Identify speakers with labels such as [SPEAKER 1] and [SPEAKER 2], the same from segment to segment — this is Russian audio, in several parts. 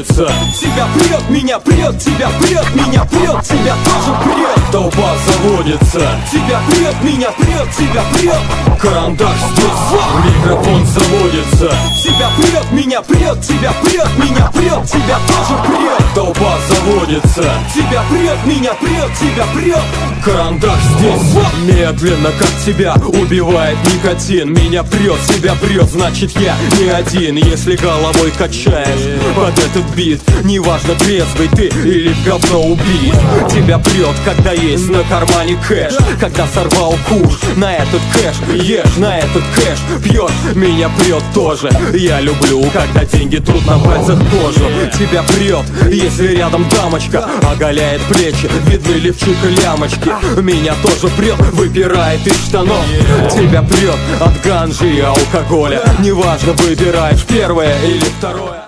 [SPEAKER 1] заводится. Тебя прет, меня прет, тебя прет, меня прет, тебя тоже прет. Толпа заводится. Тебя прет, меня прет, тебя прет. Карандаш здесь, микрофон заводится. Тебя прет, меня прет, тебя прет, меня прет, тебя тоже прет. Толпа заводится. Тебя прет, меня прет, тебя прет. Карандаш здесь, медленно, как тебя убивает никотин. Меня прет, тебя прет, значит я не один. Если головой качаешь под этот бит, неважно, трезвый ты или в говно убит. Тебя прет, когда есть на кармане кэш, когда сорвал куш на этот кэш, ешь на этот кэш, пьешь, меня прет тоже. Я люблю, когда деньги трут на пальцах кожу. Тебя прет, если рядом дамочка оголяет плечи, видны лифчик и лямочки. Меня тоже прет, выпирает из штанов. Тебя прет от ганжи и алкоголя, неважно, выбираешь первое или второе.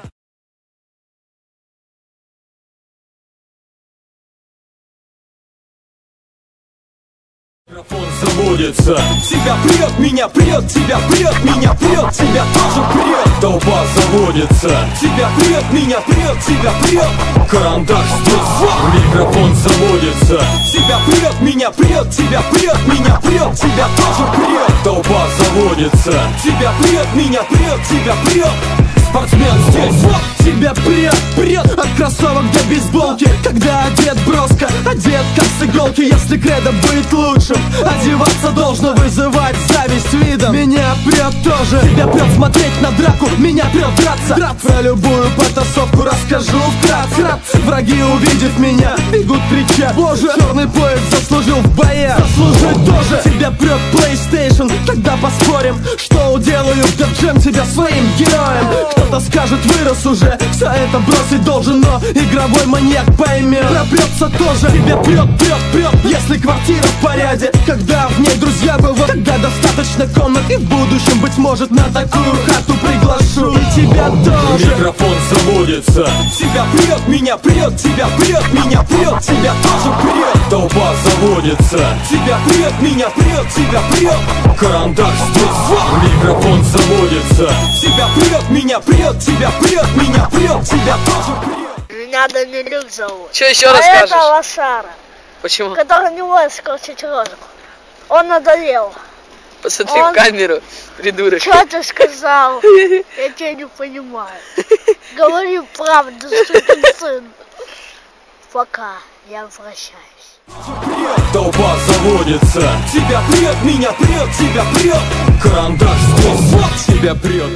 [SPEAKER 1] Микрофон заводится. Тебя прет, меня прет, тебя прет, меня прет, тебя тоже прет. Толпа заводится. Тебя прет, меня прет, тебя прет. Карандаш здесь, микрофон заводится. Тебя прет, меня прет, тебя прет, меня прет, тебя тоже прет. Толпа заводится. Тебя прет, меня прет, тебя прет. Спортсмен здесь, тебя прет, прет от кроссовок до бейсболки. Когда одет броско, одет как с иголки. Если кредо быть лучшим, одеваться должно вызывать зависть видом. Меня прет тоже. Тебя прет смотреть на драку, меня прет драться. Про любую потасовку расскажу вкратце. Враги, увидев меня, бегут крича: боже, черный пояс заслужил в боях, заслужит тоже. Тебя прет PlayStation, тогда поспорим, что уделаю в Def Jam тебя своим героем. Кто-то скажет, вырос уже, все это бросить должен, но игровой маньяк поймет. Пропрется тоже. Тебя прет, прет, прет, если квартира в порядке, когда в ней друзья бывают, тогда достаточно комнат. И в будущем, быть может, на такую хату приглашу и тебя тоже. Микрофон заводится. Тебя прет, меня прет, тебя прет, меня прет, тебя тоже прет. Толпа заводится. Тебя прет, меня прет, тебя прет. Карандаш здесь, микрофон заводится. Тебя прет, меня прет, тебя прет, меня прет, тебя тоже прет.
[SPEAKER 2] Меня Данилюк зовут.
[SPEAKER 3] Че еще расскажешь?
[SPEAKER 2] Это лошара.
[SPEAKER 3] Почему?
[SPEAKER 2] Который не может скрутить рожку. Он надоел.
[SPEAKER 3] Посмотри в камеру, придурок.
[SPEAKER 2] Что ты сказал? Я тебя не понимаю. Говори правду, сукин сын. Пока, я возвращаюсь.
[SPEAKER 1] Толпа заводится. Тебя прет, меня прет, тебя прет. Карандаш здесь, тебя прет.